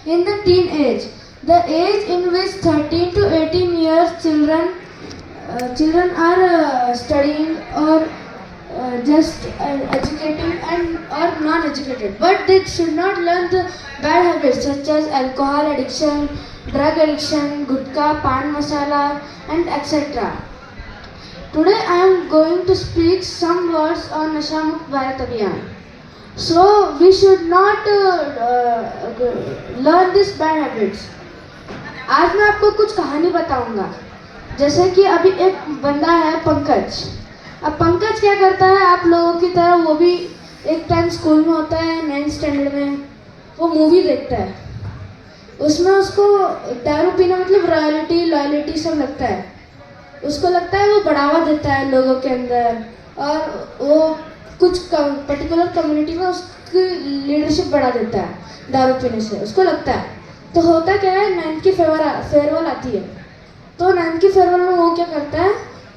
in the teen age, the age in which 13 to 18 years children are studying or just educating and or non-educated, but they should not learn the bad habits such as alcohol addiction, drug addiction, gutka, pan masala, and etc. Today I am going to speak some words on Nasha Mukt Bharat Abhiyan. So we should not learn these bad habits. आज मैं आपको कुछ कहानी बताऊंगा. जैसे कि अभी एक बंदा है पंकज. अब पंकज क्या करता है, आप लोगों की तरह वो भी एक टाइम स्कूल में होता है 9th स्टैंडर्ड में, वो मूवी देखता है. उसमें उसको दारू पीना मतलब लॉयल्टी सब लगता है. उसको लगता है वो बढ़ावा देता है लोगों के अंदर और वो कुछ पर्टिकुलर कम्युनिटी में उसकी लीडरशिप बढ़ा देता है दारू पीने से, उसको लगता है. तो होता क्या है, 9th की फेयरवेल आती है. तो 9th की फेयरवेल में वो क्या करता है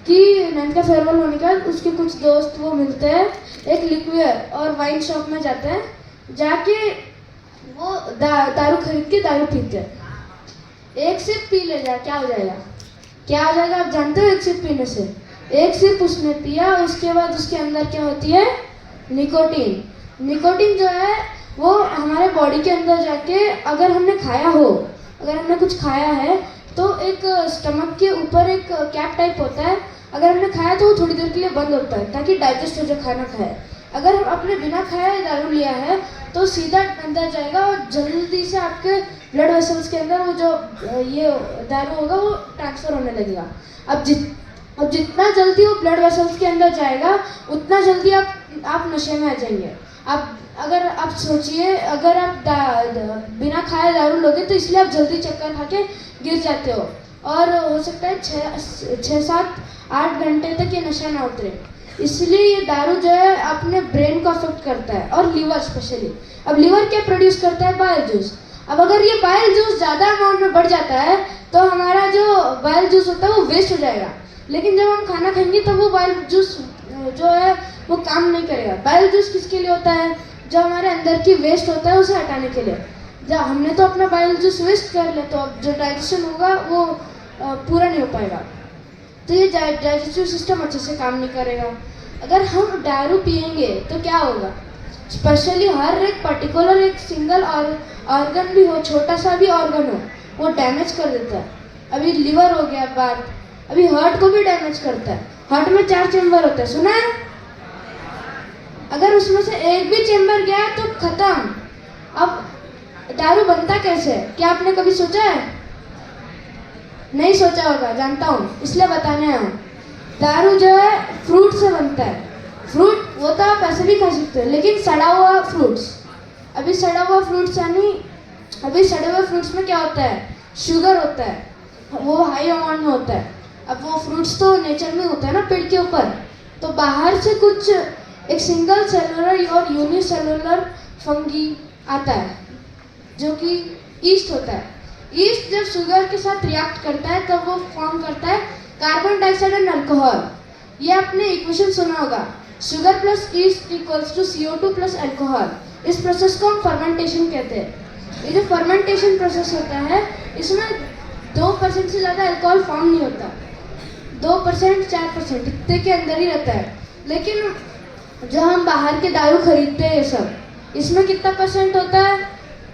कि 9th का फेयरवेल होने के बाद उसके कुछ दोस्त वो मिलते हैं, एक लिक्वियर और वाइन शॉप में जाते हैं. जाके वो दारू खरीद के दारू पीते हैं. एक सिप पी ले जा, क्या हो जाएगा, क्या हो जाएगा आप जानते हो? एक सिप पीने से, एक सिप उसने पिया, उसके बाद उसके अंदर क्या होती है, निकोटीन. निकोटीन जो है वो हमारे बॉडी के अंदर जाके अगर हमने कुछ खाया है तो एक स्टमक के ऊपर एक कैप टाइप होता है. अगर हमने खाया तो वो थोड़ी देर के लिए बंद होता है ताकि डाइजेस्ट हो जाए खाना खाए. अगर हम अपने बिना खाए दारू लिया है तो सीधा अंदर जाएगा और जल्दी से आपके ब्लड वेसल्स के अंदर वो जो ये दारू होगा वो ट्रांसफ़र होने लगेगा. अब जितना जल्दी वो ब्लड वेसल्स के अंदर जाएगा उतना जल्दी आप नशे में आ जाएंगे. अगर आप सोचिए, अगर आप बिना खाए दारू लोगे तो इसलिए आप जल्दी चक्कर खा के गिर जाते हो और हो सकता है 6-7-8 घंटे तक ये नशा ना उतरे. इसलिए ये दारू जो है अपने ब्रेन को अफेक्ट करता है और लीवर स्पेशली. अब लीवर क्या प्रोड्यूस करता है, बाइल जूस. अब अगर ये बाइल जूस ज़्यादा अमाउंट में बढ़ जाता है तो हमारा जो बाइल जूस होता है वो वेस्ट हो जाएगा. लेकिन जब हम खाना खाएंगे तब वो बाइल जूस जो है वो काम नहीं करेगा. बाइल जूस किसके लिए होता है, जो हमारे अंदर की वेस्ट होता है उसे हटाने के लिए. जब हमने तो अपना बाइल जूस वेस्ट कर ले तो अब जो डाइजेशन होगा वो पूरा नहीं हो पाएगा. तो ये डाइजेस्टिव सिस्टम अच्छे से काम नहीं करेगा. अगर हम दारू पिएंगे तो क्या होगा, स्पेशली हर एक पर्टिकुलर एक सिंगल ऑर्गन भी हो, छोटा सा भी ऑर्गन हो, वो डैमेज कर देता है. अभी लिवर हो गया बात, अभी हार्ट को भी डैमेज करता है. हार्ट में 4 चेम्बर होते हैं, सुना है? अगर उसमें से एक भी चेम्बर गया तो खत्म. अब दारू बनता कैसे, क्या आपने कभी सोचा है? नहीं सोचा होगा, जानता हूँ, इसलिए बताने आया हूँ. दारू जो है फ्रूट से बनता है. फ्रूट वो तो आप ऐसे भी खा सकते हो, लेकिन सड़ा हुआ फ्रूट्स. अभी सड़ा हुआ फ्रूट्स सड़े हुए फ्रूट्स में क्या होता है, शुगर होता है, वो हाई अमाउंट में होता है. अब वो फ्रूट्स तो नेचर में होता है ना पेड़ के ऊपर, तो बाहर से कुछ एक सिंगल सेलुलर और यूनिसेलुलर फंगी आता है जो कि ईस्ट होता है. ईस्ट जब शुगर के साथ रिएक्ट करता है तब वो फॉर्म करता है कार्बन डाइऑक्साइड एंड अल्कोहल. ये आपने इक्वेशन सुना होगा, sugar plus yeast equals to CO2 plus alcohol. इस प्रोसेस को हम फर्मेंटेशन कहते हैं. ये जो फर्मेंटेशन प्रोसेस होता है इसमें 2% से ज़्यादा अल्कोहल फॉर्म नहीं होता. 2% 4% इतने के अंदर ही रहता है. लेकिन जो हम बाहर के दारू खरीदते हैं ये सब, इसमें कितना परसेंट होता है,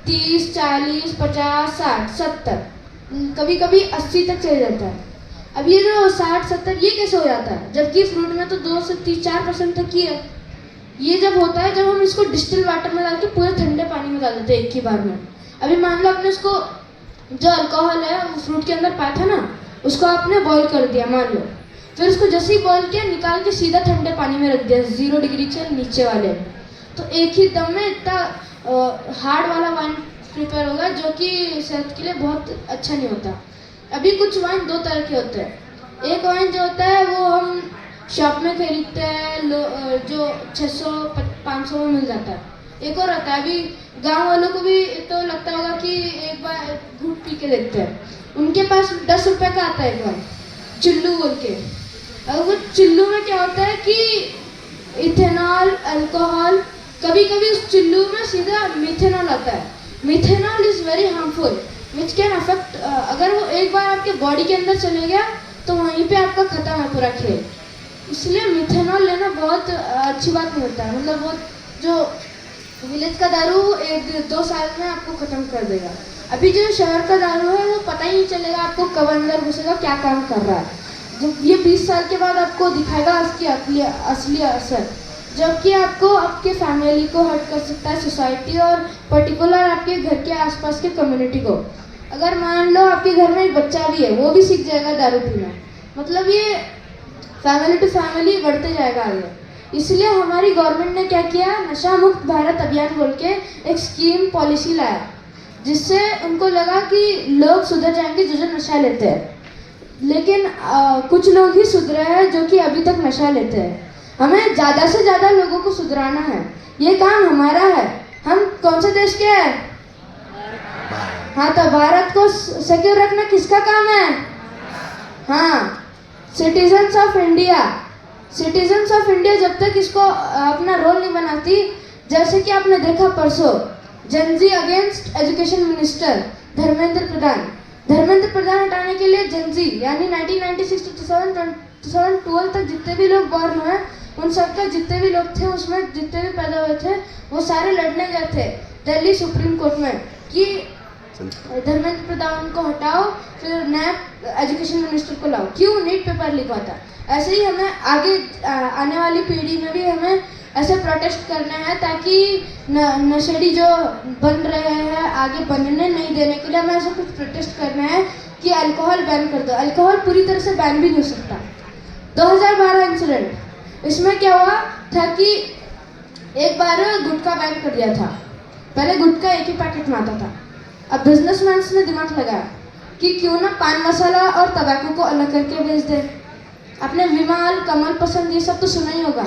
30, 40, 50, 60, 70, कभी कभी 80 तक चले जाता है. अब ये जो 60-70 ये कैसे हो जाता है, जबकि फ्रूट में तो 2 से 4% तक ही है. ये जब होता है जब हम इसको डिस्टिल वाटर में डाल के पूरे ठंडे पानी में डाल देते हैं एक ही बार में. अभी मान लो आपने उसको जो अल्कोहल है वो फ्रूट के अंदर पाया था ना, उसको आपने बॉईल कर दिया मान लो, फिर उसको जैसे ही बॉईल किया निकाल के सीधा ठंडे पानी में रख दिया 0 डिग्री से नीचे वाले, तो एक ही दम में इतना हार्ड वाला वाइन प्रिपेयर होगा जो कि सेहत के लिए बहुत अच्छा नहीं होता. अभी कुछ वाइन 2 तरह के होते हैं. एक वाइन जो होता है वो हम शॉप में खरीदते हैं, जो 600-500 में मिल जाता है. एक और आता है, अभी गांव वालों को भी तो लगता होगा कि एक बार घूट पी के देखते हैं, उनके पास 10 रुपये का आता है एक वाइन, चिल्लू बोल के. और वो चिल्लू में क्या होता है कि इथेनॉल, अल्कोहल, कभी कभी उस चिल्लू में सीधा मिथेनॉल आता है. Methanol is very harmful which can affect, अगर वो एक बार आपके बॉडी के अंदर चले गया तो वहीं पे आपका खत्म है पूरा खेल। इसलिए मिथेनॉल लेना बहुत अच्छी बात नहीं होता है। मतलब वो जो विलेज का दारू 1-2 साल में आपको ख़त्म कर देगा। अभी जो शहर का दारू है वो पता ही नहीं चलेगा आपको कब अंदर घुसेगा, क्या काम कर रहा है। जब ये 20 साल के बाद आपको दिखाएगा उसकी असली असर, जबकि आपको आपके फैमिली को हर्ट कर सकता है, सोसाइटी और पर्टिकुलर आपके घर के आसपास के कम्युनिटी को। अगर मान लो आपके घर में एक बच्चा भी है, वो भी सीख जाएगा दारू पीना, मतलब ये फैमिली टू फैमिली बढ़ते जाएगा आगे। इसलिए हमारी गवर्नमेंट ने क्या किया, नशा मुक्त भारत अभियान बोल के एक स्कीम पॉलिसी लाया, जिससे उनको लगा कि लोग सुधर जाएंगे जो नशा लेते हैं। लेकिन कुछ लोग ही सुधरे हैं जो कि अभी तक नशा लेते हैं। हमें ज़्यादा से ज़्यादा लोगों को सुधराना है, ये काम हमारा है। हम कौन से देश के हैं? हाँ, तो भारत को सिक्योर रखना किसका काम है? हाँ, citizens of India. Citizens of India जब तक इसको अपना रोल नहीं बनाती, जैसे कि आपने देखा परसों Gen Z against education minister Dharmendra Pradhan हटाने के लिए जनजी यानी 1996 से 2012 तक जितने भी लोग बॉर्न हुए, उन सबका जितने भी लोग थे उसमें जितने भी पैदा हुए थे वो सारे लड़ने गए थे दिल्ली सुप्रीम कोर्ट में कि धर्मेंद्र प्रधान को हटाओ, फिर नया एजुकेशन मिनिस्टर को लाओ। क्यों? नीट पेपर लीक हुआ था। ऐसे ही हमें आगे आने वाली पीढ़ी में भी हमें ऐसे प्रोटेस्ट करने हैं ताकि नशेड़ी जो बन रहे हैं आगे बनने नहीं देने के लिए हमें ऐसा कुछ प्रोटेस्ट करना है कि अल्कोहल बैन कर दो। अल्कोहल पूरी तरह से बैन भी नहीं हो सकता। 2012 इंसिडेंट, इसमें क्या हुआ था कि एक बार गुटखा बैन कर दिया था। पहले गुटखा एक ही पैकेट में आता था। अब बिजनेसमैन ने दिमाग लगाया कि क्यों ना पान मसाला और तंबाकू को अलग करके बेच दे। आपने विमल, कमल पसंद ये सब तो सुना ही होगा।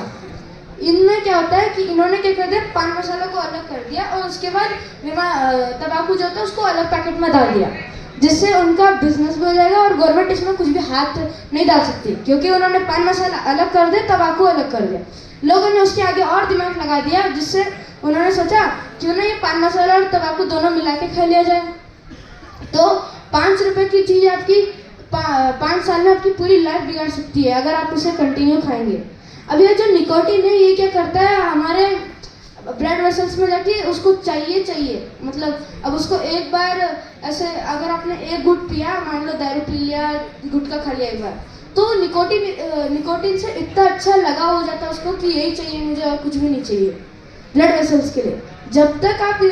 इनमें क्या होता है कि इन्होंने क्या कर दिया, पान मसाला को अलग कर दिया और उसके बाद तंबाकू जो होता है उसको अलग पैकेट में डाल दिया, जिससे उनका बिजनेस भी हो जाएगा और गवर्नमेंट इसमें कुछ भी हाथ नहीं डाल सकती, क्योंकि उन्होंने पान मसाला अलग कर दिया, तंबाकू अलग कर दिया। लोगों ने उसके आगे और दिमाग लगा दिया, जिससे उन्होंने सोचा क्यों ना ये पान मसाला और तंबाकू दोनों मिला के खा लिया जाए। तो 5 रुपए की चीज़ आपकी 5 साल में आपकी पूरी लाइफ बिगाड़ सकती है अगर आप उसे कंटिन्यू खाएंगे। अब ये जो निकोटीन है ये क्या करता है, हमारे ब्लड वेसल्स में जाके उसको चाहिए, मतलब अब उसको एक बार ऐसे अगर आपने एक गुट पिया, मान लो दारू पी लिया, गुटखा खा लिया एक बार, तो निकोटीन से इतना अच्छा लगाव हो जाता है उसको कि यही चाहिए मुझे और कुछ भी नहीं चाहिए ब्लड वेसल्स के लिए। जब तक आप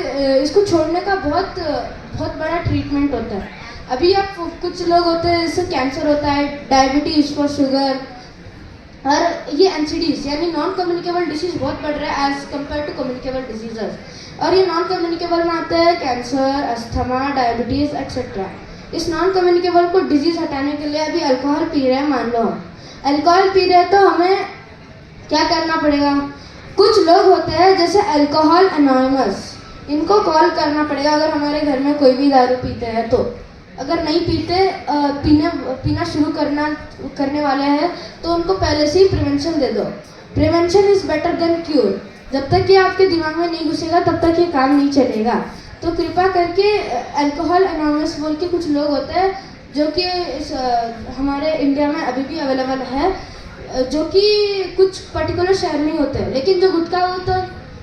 इसको छोड़ने का बहुत बड़ा ट्रीटमेंट होता है। अभी आप कुछ लोग होते हैं जिससे कैंसर होता है, डायबिटीज फॉर शुगर, और ये एनसीडीज यानी नॉन कम्युनिकेबल डिसीज बहुत बढ़ रहा है as compare to communicable diseases. और ये नॉन कम्युनिकेबल में आता है कैंसर, अस्थमा, डायबिटीज एक्सेट्रा। इस नॉन कम्युनिकेबल को डिजीज हटाने के लिए अभी अल्कोहल पी रहे हैं, मान लो अल्कोहल पी रहे हैं तो हमें क्या करना पड़ेगा। कुछ लोग होते हैं जैसे अल्कोहल एनोनिमस, इनको कॉल करना पड़ेगा अगर हमारे घर में कोई भी दारू पीते हैं तो। अगर नहीं पीना शुरू करने वाले हैं तो उनको पहले से ही प्रिवेंशन दे दो। Prevention is better than cure. जब तक ये आपके दिमाग में नहीं घुसेगा तब तक ये काम नहीं चलेगा। तो कृपया करके अल्कोहल एनोनिमस बोल के कुछ लोग होते हैं जो कि हमारे इंडिया में अभी भी अवेलेबल है, जो कि कुछ पर्टिकुलर शहर में ही होते हैं। लेकिन जो गुटखा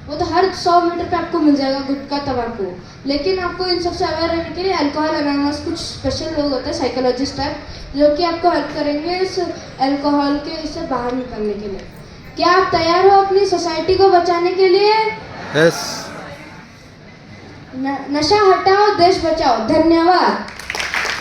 वो तो हर 100 मीटर पे आपको मिल जाएगा गुटखा, तंबाकू। लेकिन आपको इन सबसे अवेयर रहने के लिए अल्कोहल एनोनिमस कुछ स्पेशल लोग होते हैं, साइकोलॉजिस्ट टाइप, जो कि आपको हेल्प करेंगे इस अल्कोहल के इससे बाहर निकलने के लिए। क्या आप तैयार हो अपनी सोसाइटी को बचाने के लिए? यस। नशा हटाओ, देश बचाओ। धन्यवाद।